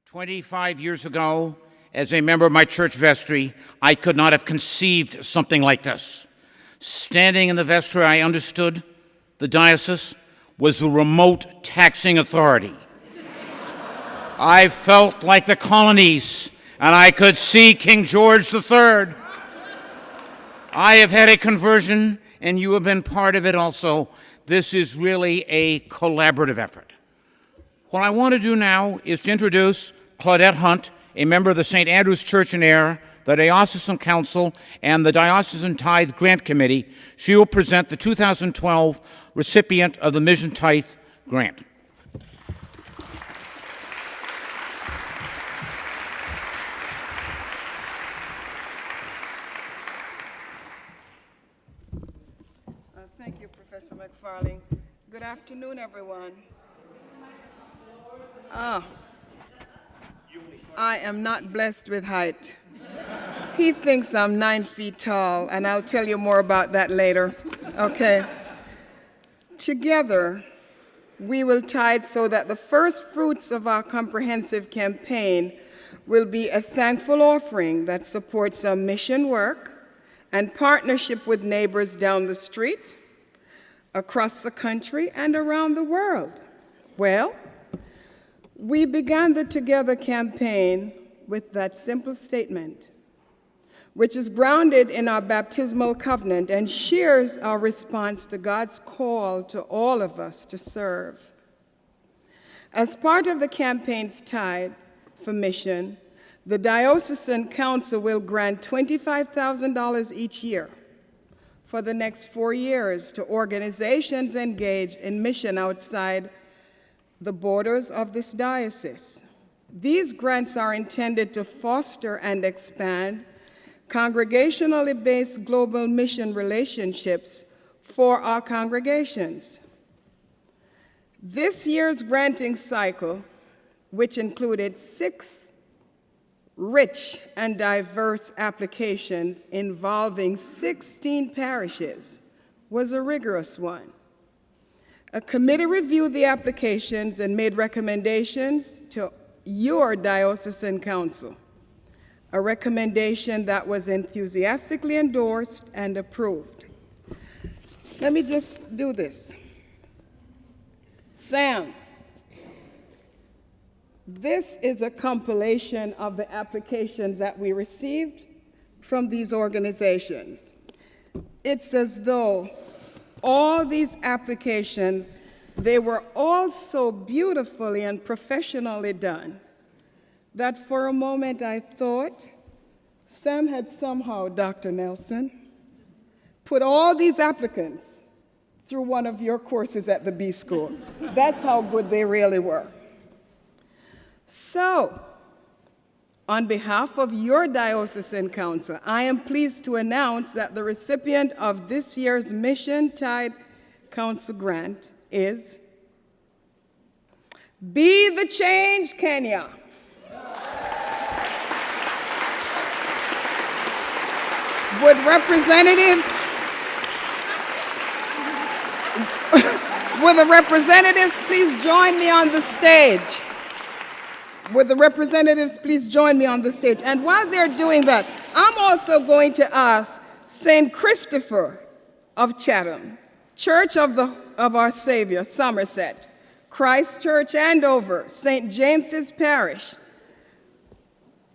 25 years ago, as a member of my church vestry, I could not have conceived something like this. Standing in the vestry, I understood the diocese was a remote taxing authority. I felt like the colonies, and I could see King George III. I have had a conversion, and you have been part of it also. This is really a collaborative effort. What I want to do now is to introduce Claudette Hunt, a member of the St. Andrew's Church in Ayr, the Diocesan Council, and the Diocesan Tithe Grant Committee. She will present the 2012 recipient of the Mission Tithe Grant. Thank you, Professor McFarlan. Good afternoon, everyone. I am not blessed with height. He thinks I'm 9 feet tall, and I'll tell you more about that later. Okay. Together, we will tithe so that the first fruits of our comprehensive campaign will be a thankful offering that supports our mission work and partnership with neighbors down the street, across the country, and around the world. Well, we began the Together campaign with that simple statement, which is grounded in our baptismal covenant and shares our response to God's call to all of us to serve. As part of the campaign's tithe for mission, the Diocesan Council will grant $25,000 each year for the next 4 years to organizations engaged in mission outside the borders of this diocese. These grants are intended to foster and expand congregationally based global mission relationships for our congregations. This year's granting cycle, which included 6 rich and diverse applications involving 16 parishes, was a rigorous one. A committee reviewed the applications and made recommendations to your diocesan council, a recommendation that was enthusiastically endorsed and approved. Let me just do this. Sam, this is a compilation of the applications that we received from these organizations. It's as though all these applications, they were all so beautifully and professionally done that for a moment I thought Sam had somehow, Dr. Nelson, put all these applicants through one of your courses at the B School. That's how good they really were. So, on behalf of your Diocesan Council, I am pleased to announce that the recipient of this year's Mission Tithe Council grant is Be the Change Kenya. Would the representatives please join me on the stage? Would the representatives please join me on the stage? And while they're doing that, I'm also going to ask St. Christopher of Chatham, Church of Our Savior, Somerset, Christ Church, Andover, St. James's Parish,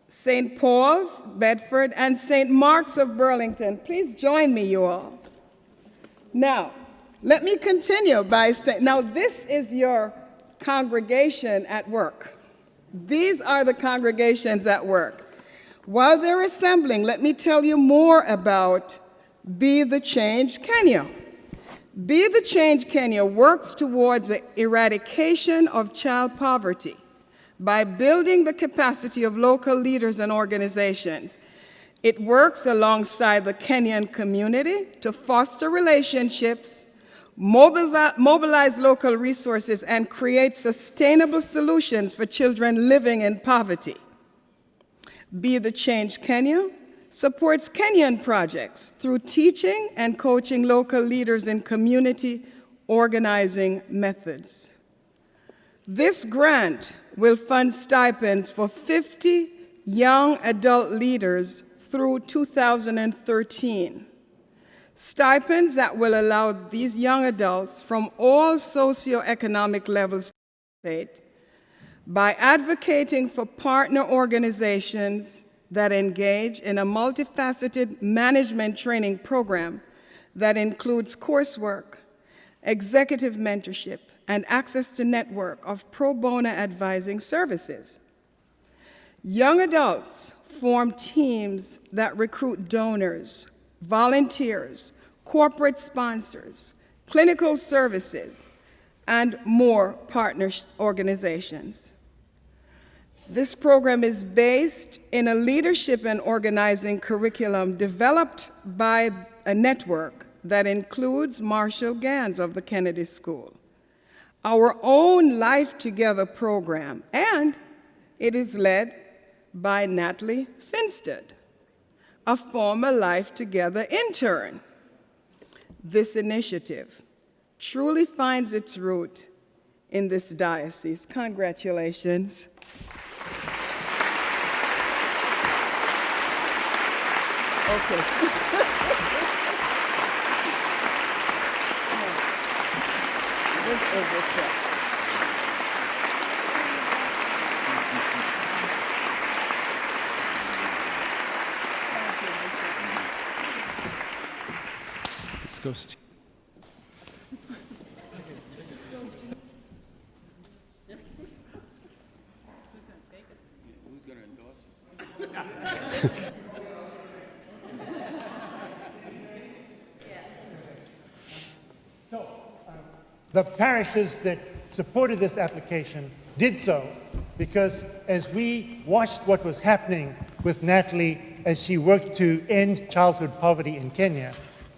St. Paul's, Bedford, and St. Mark's of Burlington. Please join me, you all. Now, let me continue by saying, now this is your congregation at work. These are the congregations at work. While they're assembling, let me tell you more about Be the Change Kenya. Be the Change Kenya works towards the eradication of child poverty by building the capacity of local leaders and organizations. It works alongside the Kenyan community to foster relationships, mobilize local resources, and create sustainable solutions for children living in poverty. Be the Change Kenya supports Kenyan projects through teaching and coaching local leaders in community organizing methods. This grant will fund stipends for 50 young adult leaders through 2013. Stipends that will allow these young adults from all socioeconomic levels to participate by advocating for partner organizations that engage in a multifaceted management training program that includes coursework, executive mentorship, and access to network of pro bono advising services. Young adults form teams that recruit donors, volunteers, corporate sponsors, clinical services, and more partner organizations. This program is based in a leadership and organizing curriculum developed by a network that includes Marshall Gans of the Kennedy School, our own Life Together program, and it is led by Natalie Finstead, a former Life Together intern. This initiative truly finds its root in this diocese. Congratulations. Okay. This is a check. This goes to The parishes that supported this application did so because as we watched what was happening with Natalie as she worked to end childhood poverty in Kenya,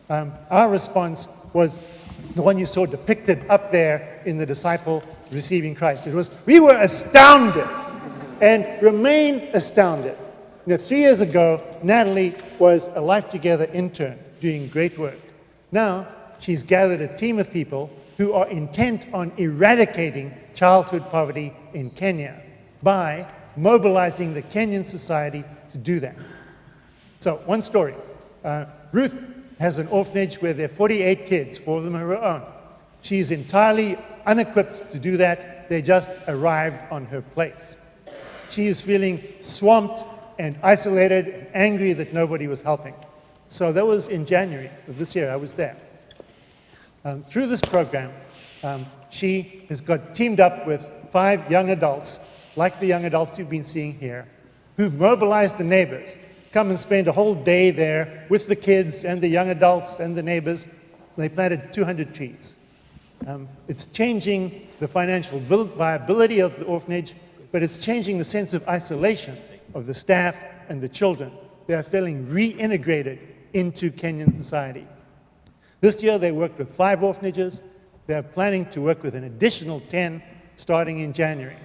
our response was the one you saw depicted up there in the disciple receiving Christ. It was, we were astounded and remain astounded. 3 years ago, Natalie was a Life Together intern doing great work. Now, she's gathered a team of people who are intent on eradicating childhood poverty in Kenya by mobilizing the Kenyan society to do that. So, one story. Ruth has an orphanage where there are 48 kids, 4 of them are her own. She's entirely unequipped to do that. They just arrived on her place. She is feeling swamped and isolated and angry that nobody was helping. So that was in January of this year. I was there. Through this program, she has got teamed up with 5 young adults, like the young adults you've been seeing here, who've mobilized the neighbors, come and spend a whole day there with the kids and the young adults and the neighbors. They planted 200 trees. It's changing the financial viability of the orphanage, but it's changing the sense of isolation of the staff and the children. They are feeling reintegrated into Kenyan society. This year they worked with 5 orphanages. They're planning to work with an additional 10 starting in January.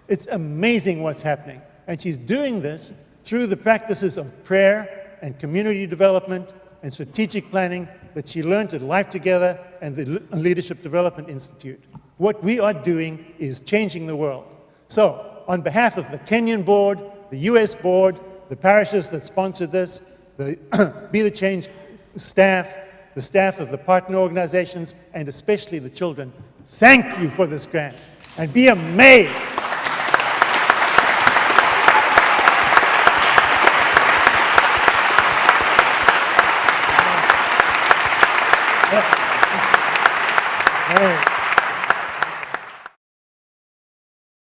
It's amazing what's happening. And she's doing this through the practices of prayer and community development and strategic planning that she learned at Life Together and the Leadership Development Institute. What we are doing is changing the world. So, on behalf of the Kenyan board, the US board, the parishes that sponsored this, the Be the Change staff, the staff of the partner organizations, and especially the children, thank you for this grant, and be amazed. All right.